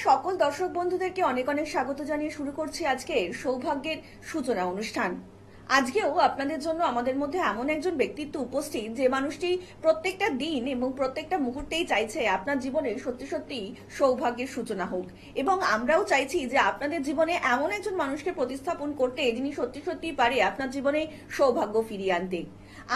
সকল দর্শক বন্ধুদেরকে অনেক অনেক স্বাগত জানিয়ে শুরু করছি আজকের সৌভাগ্যের সূচনা অনুষ্ঠান। আজকেও আপনাদের জন্য আমাদের মধ্যে এমন একজন ব্যক্তিত্ব উপস্থিত যে মানুষটি প্রত্যেকটা দিন এবং প্রত্যেকটা মুহূর্তেই চাইছে আপনার জীবনে সত্যি সত্যি সৌভাগ্যের সূচনা হোক, এবং আমরাও চাইছি যে আপনাদের জীবনে এমন একজন মানুষকে প্রতিস্থাপন করতে যিনি সত্যি সত্যি পারে আপনার জীবনে সৌভাগ্য ফিরিয়ে আনতে।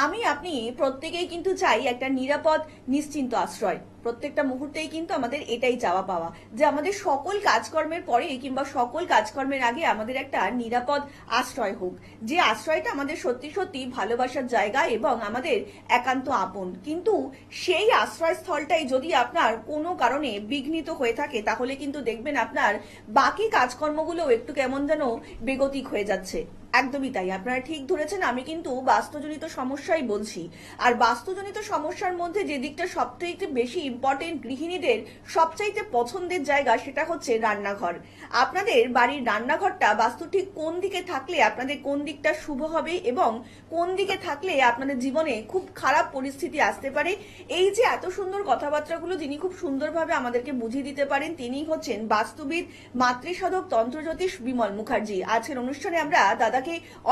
আমি আপনি প্রত্যেকেই কিন্তু চাই একটা নিরাপদ নিশ্চিন্ত আশ্রয়। প্রত্যেকটা মুহূর্তেই কিন্তু আমাদের এটাই চাওয়া পাওয়া যে আমাদের সকল কাজকর্মের পরে কিংবা সকল কাজকর্মের আগে আমাদের একটা নিরাপদ আশ্রয় হোক, যে আশ্রয়টা আমাদের সত্যি সত্যি ভালোবাসার জায়গা এবং আমাদের একান্ত আপন। কিন্তু সেই আশ্রয়স্থলটাই যদি আপনার কোনো কারণে বিঘ্নিত হয়ে থাকে তাহলে কিন্তু দেখবেন আপনার বাকি কাজকর্মগুলো একটু কেমন যেন বেগতিক হয়ে যাচ্ছে। একদমই তাই, আপনারা ঠিক ধরেছেন। আমি কিন্তু বাস্তুজনিত সমস্যাই বলছি। আর বাস্তুজনিত সমস্যার মধ্যে যে দিকটা সবথেকে বেশি ইম্পর্টেন্ট, গৃহিণীদের সবচাইতে পছন্দের জায়গা, সেটা হচ্ছে রান্নাঘর। আপনাদের বাড়ির রান্নাঘরটা বাস্তু ঠিক কোন দিকে থাকলে আপনাদের কোন দিকটা শুভ হবে এবং কোন দিকে থাকলে আপনাদের জীবনে খুব খারাপ পরিস্থিতি আসতে পারে, এই যে এত সুন্দর কথাবার্তাগুলো যিনি খুব সুন্দরভাবে আমাদেরকে বুঝিয়ে দিতে পারেন, তিনি হচ্ছেন বাস্তুবিদ, মাতৃসাধক, তন্ত্রজ্যোতিষ বিমল মুখার্জি। আজকের অনুষ্ঠানে আমরা দাদাকে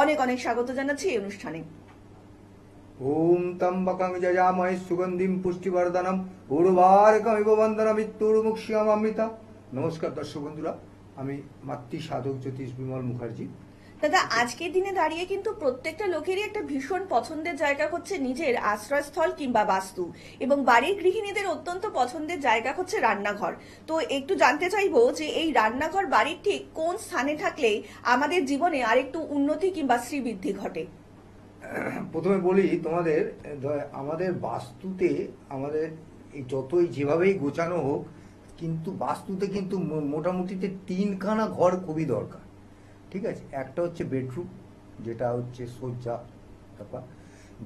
অনেক অনেক স্বাগত জানাচ্ছি এই অনুষ্ঠানে। ওম ত্র্যম্বকং যজামহে সুগন্ধিম পুষ্টিবর্ধনম উর্বারকমিব বন্দনা মৃত্যুর্মুক্ষীয়মামৃতা। নমস্কার দর্শক বন্ধুরা, আমি মাতৃ সাধক জ্যোতিষ বিমল মুখার্জি। দাদা, আজকের দিনে দাঁড়িয়ে কিন্তু প্রত্যেকটা লোকেরই একটা ভীষণ পছন্দের জায়গা হচ্ছে নিজের আশ্রয়স্থল কিংবা বাস্তু, এবং বাড়ির গৃহিণীদের অত্যন্ত পছন্দের জায়গা হচ্ছে রান্নাঘর। তো একটু জানতে চাইবো যে এই রান্নাঘর বাড়ির ঠিক কোন স্থানে থাকলে আমাদের জীবনে আরেকটু উন্নতি কিংবা শ্রীবৃদ্ধি ঘটে? প্রথমে বলি তোমাদের, আমাদের বাস্তুতে আমাদের এই যতই যেভাবেই গোছানো হোক, কিন্তু বাস্তুতে কিন্তু মোটামুটিতে তিনখানা ঘর খুবই দরকার। ঠিক আছে, একটা হচ্ছে বেডরুম, যেটা হচ্ছে শয্যা ব্যাপার।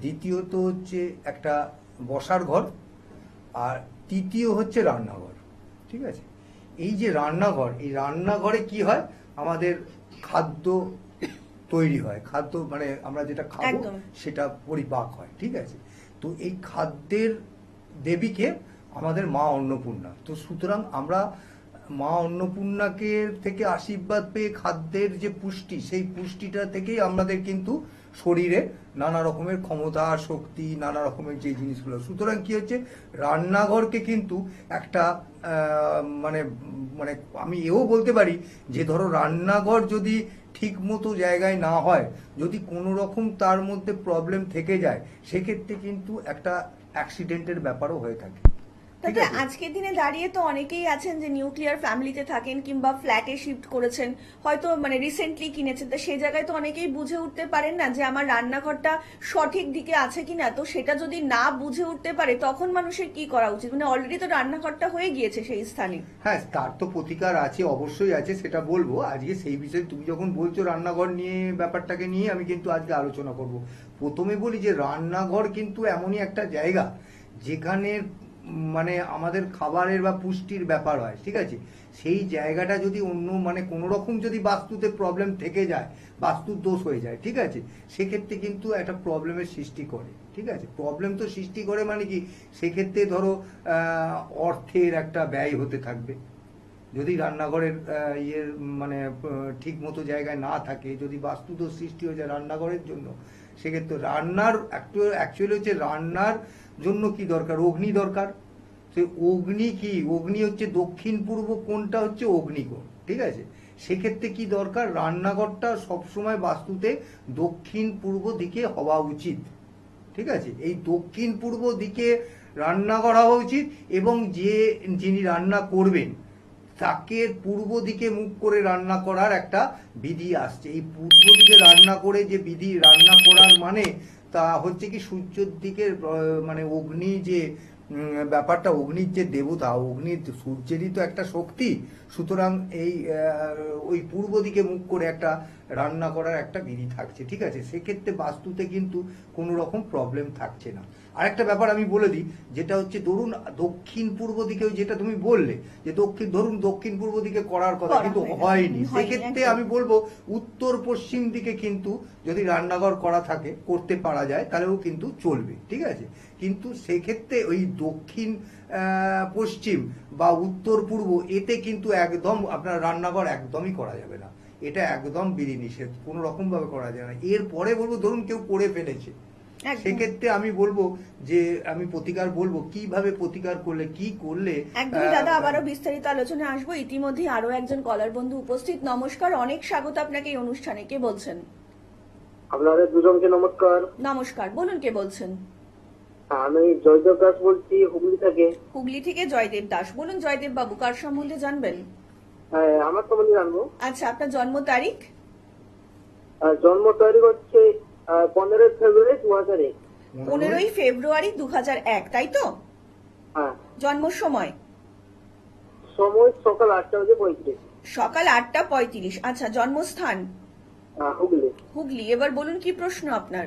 দ্বিতীয়ত হচ্ছে একটা বসার ঘর, আর তৃতীয় হচ্ছে রান্নাঘর। ঠিক আছে, এই যে রান্নাঘর, এই রান্নাঘরে কি হয়, আমাদের খাদ্য তৈরি হয়, খাদ্য মানে আমরা যেটা খাবো সেটা পরিপাক হয়। ঠিক আছে, তো এই খাদ্যের দেবীকে আমাদের মা অন্নপূর্ণা। তো সুতরাং আমরা মা অন্নপূর্ণাকে থেকে আশীর্বাদ পেয়ে খাদ্যের যে পুষ্টি, সেই পুষ্টিটা থেকেই আমাদের কিন্তু শরীরে নানা রকমের ক্ষমতা, শক্তি, নানা রকমের যে জিনিসগুলো। সুতরাং কি হচ্ছে, রান্নাঘরকে কিন্তু একটা মানে মানে আমি এও বলতে পারি যে ধরো রান্নাঘর যদি ঠিক মতো জায়গায় না হয়, যদি কোনো রকম তার মধ্যে প্রবলেম থেকে যায়, সেক্ষেত্রে কিন্তু একটা অ্যাক্সিডেন্টের ব্যাপারও হয়ে থাকে। তবে আজকের দিনে দাঁড়িয়ে তো অনেকেই আছেন যে নিউক্লিয়ার ফ্যামিলিতে থাকেন কিংবা ফ্ল্যাটে শিফট করেছেন, হয়তো মানে রিসেন্টলি কিনেছেন, তো সেই জায়গায় তো অনেকেই বুঝে উঠতে পারেন না যে আমার রান্নাঘরটা সঠিক দিকে আছে কিনা। তো সেটা যদি না বুঝে উঠতে পারে তখন মানুষের কি করা উচিত? মানে অলরেডি তো রান্নাঘরটা হয়ে গিয়েছে সেই স্থানে। হ্যাঁ, তার তো প্রতিকার আছে, অবশ্যই আছে, সেটা বলবো আজকে। সেই বিষয়ে তুমি যখন বলছো রান্নাঘর নিয়ে, ব্যাপারটাকে নিয়ে আমি কিন্তু আজকে আলোচনা করব। প্রথমে বলি যে রান্নাঘর কিন্তু এমনই একটা জায়গা যেখানে মানে আমাদের খাবারের বা পুষ্টির ব্যাপার হয়। ঠিক আছে, সেই জায়গাটা যদি অন্য মানে কোনো রকম যদি বাস্তুতে প্রবলেম থেকে যায়, বাস্তুর দোষ হয়ে যায়, ঠিক আছে, সেক্ষেত্রে কিন্তু একটা প্রবলেমের সৃষ্টি করে। ঠিক আছে, প্রবলেম তো সৃষ্টি করে মানে কি, সেক্ষেত্রে ধরো অর্থের একটা ব্যয় হতে থাকবে। যদি রান্নাঘরের ইয়ের মানে ঠিক মতো জায়গায় না থাকে, যদি বাস্তুদোষ সৃষ্টি হয়ে যায় রান্নাঘরের জন্য, সেক্ষেত্রে রান্নার অ্যাকচুয়ালি হচ্ছে রান্নার জন্য কি দরকার, অগ্নি দরকার। সেই অগ্নি কি, অগ্নি হচ্ছে দক্ষিণ পূর্ব কোণটা হচ্ছে অগ্নিকোণ। ঠিক আছে, সেক্ষেত্রে কি দরকার, রান্নাঘরটা সবসময় বাস্তুতে দক্ষিণ পূর্ব দিকে হওয়া উচিত। ঠিক আছে, এই দক্ষিণ পূর্ব দিকে রান্নাঘর হওয়া উচিত, এবং যিনি রান্না করবেন তাকে পূর্ব দিকে মুখ করে রান্না করার একটা বিধি আসছে। এই পূর্ব দিকে রান্না করে যে বিধি, রান্না করার মানে তা হচ্ছে কি সূর্যের দিকে মানে অগ্নি যে ব্যাপারটা, অগ্নির যে দেবতা, অগ্নির সূর্যেরই তো একটা শক্তি। সুতরাং এই ওই পূর্ব দিকে মুখ করে একটা রান্না করার একটা বিধি থাকছে, ঠিক আছে? সেক্ষেত্রে বাস্তুতে কিন্তু কোনো রকম প্রবলেম থাকছে না। আরেকটা ব্যাপার আমি বলে দিই, যেটা হচ্ছে ধরুন দক্ষিণ পূর্ব দিকেও, যেটা তুমি বললে যে ধরুন দক্ষিণ পূর্ব দিকে করার কথা কিন্তু হয়নি, সেক্ষেত্রে আমি বলবো উত্তর পশ্চিম দিকে কিন্তু যদি রান্নাঘর করা থাকে, করতে পারা যায়, তাহলেও কিন্তু চলবে, ঠিক আছে? কিন্তু সেক্ষেত্রে ওই দক্ষিণ পশ্চিম বা উত্তর পূর্ব এতে কিন্তু একদম আপনার রান্নাঘর একদমই করা যাবে না। এটা একদম বিধি নিষেধ, কোনো রকম ভাবে করা যাবে না। এরপরে বলবো ধরুন কেউ করে ফেলেছে, সেক্ষেত্রে আমি বলবো যে আমি প্রতিকার বলবো কিভাবে প্রতিকার করলে কি করলে। একদমই দাদা, আবারও বিস্তারিত আলোচনা আসবো। ইতিমধ্যে আরো একজন কলার বন্ধু উপস্থিত। নমস্কার, অনেক স্বাগত আপনাকে এই অনুষ্ঠানে। কে বলছেন? আপনাদের দুজনকে নমস্কার। নমস্কার, বলুন কে বলছেন? আমি জয়দেব দাস বলছি, হুগলি থেকে। হুগলি থেকে জয়দেব দাস। বলুন জয়দেব বাবু, কার সম্বন্ধে জানবেন? হ্যাঁ, আমার সম্বন্ধে জানবো। আচ্ছা, আপনার জন্ম তারিখ? জন্ম তারিখ হচ্ছে 15 ফেব্রুয়ারি 2001। 15ই ফেব্রুয়ারি 2001, তাই তো? হ্যাঁ। জন্ম সময়? সময় সকাল 8:35। সকাল 8:35। আচ্ছা, জন্মস্থান? হুগলি। হুগলি। এবার বলুন কি প্রশ্ন আপনার?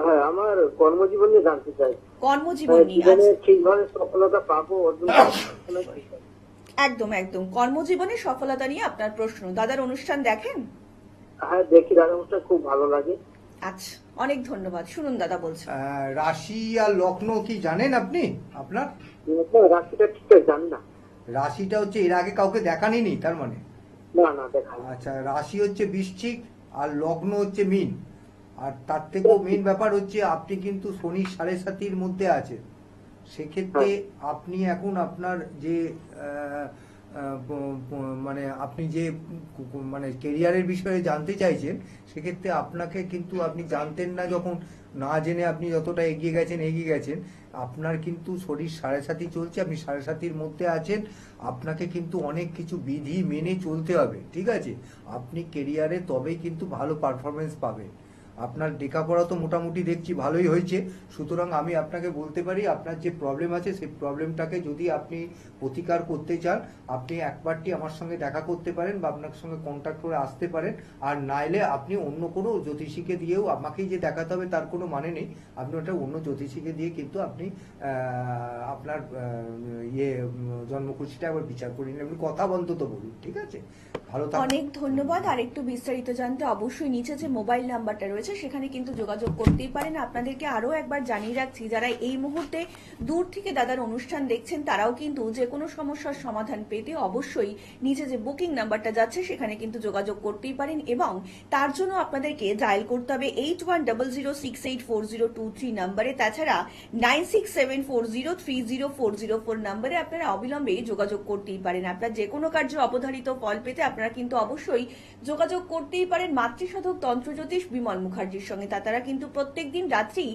হ্যাঁ, আমার কর্মজীবন নিয়ে জানতে চাই। কর্মজীবন নিয়ে? জীবনে আচ্ছা, ঠিকভাবে সফলতা পাবো, অর্জন করবো। একদম একদম কর্মজীবনে সফলতা নিয়ে আপনার প্রশ্ন। দাদার অনুষ্ঠান দেখেন? হ্যাঁ, দেখি, দাদা অনুষ্ঠান খুব ভালো লাগে। আচ্ছা, অনেক ধন্যবাদ। শুনুন দাদা বলছেন। রাশি আর লগ্ন কি জানেন আপনি? আপনার রাশিটা ঠিক জানি না। রাশিটা হচ্ছে এর আগে কাউকে দেখানি তার মানে? না না, দেখা। আচ্ছা, রাশি হচ্ছে বৃশ্চিক আর লগ্ন হচ্ছে মীন। আর তার থেকেও মেইন ব্যাপার হচ্ছে আপনি কিন্তু শনি 7.5-র মধ্যে আছেন। সেক্ষেত্রে আপনি এখন আপনার যে মানে আপনি যে মানে কেরিয়ারের বিষয়ে জানতে চাইছেন, সেক্ষেত্রে আপনাকে কিন্তু আপনি জানতেন না যখন, না জেনে আপনি যতটা এগিয়ে গেছেন, আপনার কিন্তু শরীর 7.5 চলছে, আপনি 7.5-র মধ্যে আছেন। আপনাকে কিন্তু অনেক কিছু বিধি মেনে চলতে হবে, ঠিক আছে? আপনি কেরিয়ারে তবেই কিন্তু ভালো পারফরমেন্স পাবেন। আপনার লেখাপড়া তো মোটামুটি দেখছি ভালোই হয়েছে, সুতরাং আমি আপনাকে বলতে পারি আপনার যে প্রবলেম আছে সেই প্রবলেমটাকে যদি আপনি প্রতিকার করতে চান, আপনি একবারটি আমার সঙ্গে দেখা করতে পারেন বা আপনার সঙ্গে কন্ট্যাক্ট করে আসতে পারেন। আর নাইলে আপনি অন্য কোনো জ্যোতিষীকে দিয়েও, আমাকেই যে দেখাতে হবে তার কোনো মানে নেই, আপনি ওটা অন্য জ্যোতিষীকে দিয়ে কিন্তু আপনি আপনার জন্মকুষ্ঠিটা একবার বিচার করে নিন। আপনি কথা অন্তত বলুন, ঠিক আছে? ভালো থাকুন। অনেক ধন্যবাদ। আর একটু বিস্তারিত জানতে অবশ্যই নিচে যে মোবাইল নাম্বারটা রয়েছে সেখানে কিন্তু যোগাযোগ করতেই পারেন। আপনাদেরকে আরো একবার জানিয়ে রাখছি, যারা এই মুহূর্তে দূর থেকে দাদার অনুষ্ঠান দেখছেন তারাও কিন্তু যে কোনো সমস্যার সমাধান পেতে অবশ্যই নিচে যে বুকিং নাম্বারটা যাচ্ছে সেখানে কিন্তু যোগাযোগ করতেই পারেন, এবং তার জন্য আপনাদেরকে ডায়াল করতে হবে 8100684023 নাম্বারে। তাছাড়া 9674030404 নাম্বারে আপনারা অবিলম্বে যোগাযোগ করতেই পারেন। আপনার যে কোনো কার্য অবধারিত ফল পেতে আপনারা কিন্তু অবশ্যই যোগাযোগ করতেই পারেন মাতৃসাধক তন্ত্রজ্যোতিষ বিমল মুখার্জির সঙ্গে। তারা কিন্তু প্রত্যেকদিন রাত্রি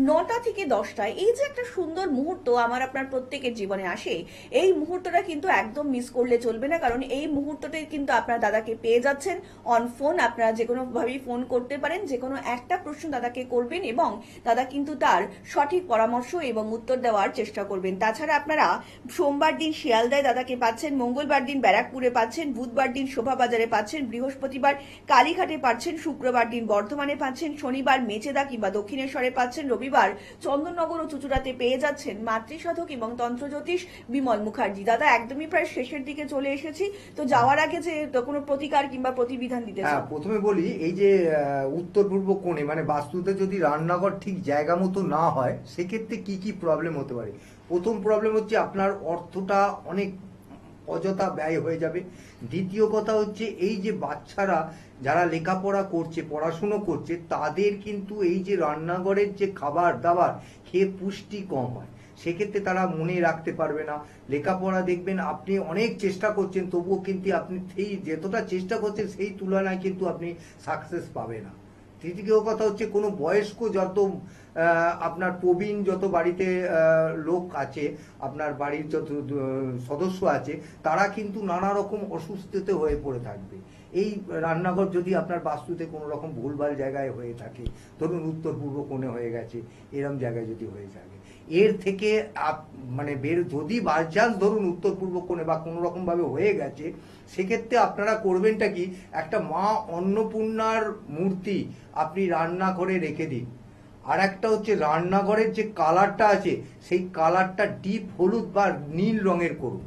9টা থেকে 10টায় এই যে একটা সুন্দর মুহূর্ত আমার আপনার প্রত্যেকের জীবনে আসে, এই মুহূর্তটা কিন্তু একদম মিস করলে চলবে না। কারণ এই মুহূর্তটাই কিন্তু আপনার দাদাকে পেয়ে যাচ্ছেন অন ফোন। আপনারা যে কোনো ভাবেই ফোন করতে পারেন, যে কোনো একটা প্রশ্ন দাদাকে করবেন এবং দাদা কিন্তু তার সঠিক পরামর্শ এবং উত্তর দেওয়ার চেষ্টা করবেন। তাছাড়া আপনারা সোমবার দিন শিয়ালদায় দাদাকে পাচ্ছেন, মঙ্গলবার দিন ব্যারাকপুরে পাচ্ছেন, বুধবার দিন শোভাবাজারে পাচ্ছেন, বৃহস্পতিবার কালীঘাটে পাচ্ছেন, শুক্রবার দিন বর্ধমানে পাচ্ছেন, শনিবার মেচেদা কিংবা দক্ষিণেশ্বরে পাচ্ছেন, রবিবার চন্দননগর ও চুচুড়াতে পেয়ে যাচ্ছেন মাতৃসাধক এবং তন্ত্রজ্যোতিষ বিমল মুখার্জি। দাদা একদমই প্রায় শেষের দিকে চলে এসেছি, তো যাওয়ার আগে যে কোনো প্রতিকার কিংবা প্রতিবিধান দিতে চান? প্রথমে বলি, এই যে উত্তর পূর্ব কোণে মানে বাস্তুতে যদি রান্নাঘর ঠিক জায়গা মতো না হয়, সেক্ষেত্রে কি কি প্রবলেম হতে পারে? প্রথম প্রবলেম হচ্ছে আপনার অর্থটা অনেক অযথা ব্যয় হয়ে যাবে। দ্বিতীয় কথা হচ্ছে এই যে বাচ্চারা যারা লেখাপড়া করছে, পড়াশুনো করছে, তাদের কিন্তু এই যে রান্নাঘরের যে খাবার দাবার খেয়ে পুষ্টি কম হয়, সেক্ষেত্রে তারা মনে রাখতে পারবে না। লেখাপড়া দেখবেন আপনি অনেক চেষ্টা করছেন, তবুও কিন্তু আপনি সেই যতটা চেষ্টা করছেন সেই তুলনায় কিন্তু আপনি সাকসেস পাবে না। তৃতীয় কথা হচ্ছে কোনো বয়স্ক যত আপনার প্রবীণ যত বাড়িতে লোক আছে, আপনার বাড়ির যত সদস্য আছে, তারা কিন্তু নানা রকম অসুস্থতে হয়ে পড়ে থাকবে। এই রান্নাঘর যদি আপনার বাস্তুতে কোনো রকম ভুলভাল জায়গায় হয়ে থাকে, ধরুন উত্তর পূর্ব কোণে হয়ে গেছে, এরম জায়গায় যদি হয়ে থাকে, এর থেকে মানে যদি বাই চান্স ধরুন উত্তর পূর্ব কোণে বা কোনো রকম ভাবে হয়ে গেছে, সেক্ষেত্রে আপনারা করবেনটা কি, একটা মা অন্নপূর্ণার মূর্তি আপনি রান্নাঘরে রেখে দিন। আর একটা হচ্ছে রান্নাঘরের যে কালারটা আছে সেই কালারটা ডিপ হলুদ বা নীল রঙের করুন।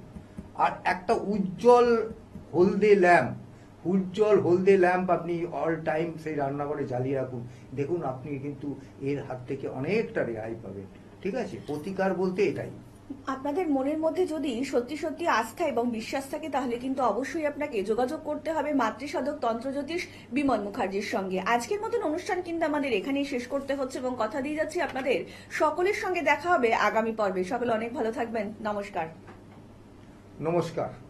আর একটা উজ্জ্বল হলদে ল্যাম্প আপনি অল টাইম সেই রান্নাঘরে জ্বালিয়ে রাখুন। দেখুন আপনি কিন্তু এর হাত থেকে অনেকটা রেহাই পাবেন। ঠিক আছে, প্রতিকার বলতে এটাই। আপনাদের মনের মধ্যে যদি সত্যি সত্যি আস্থা এবং বিশ্বাস থাকে তাহলে কিন্তু অবশ্যই আপনাকে যোগাযোগ করতে হবে মাতৃসাধক তন্ত্রজ্যোতিষ বিমল মুখার্জির সঙ্গে। আজকের মতন অনুষ্ঠান কিন্তু আমাদের এখানেই শেষ করতে হচ্ছে এবং কথা দিয়ে যাচ্ছি আপনাদের সকলের সঙ্গে দেখা হবে আগামী পর্বে। সকলে অনেক ভালো থাকবেন। নমস্কার। নমস্কার।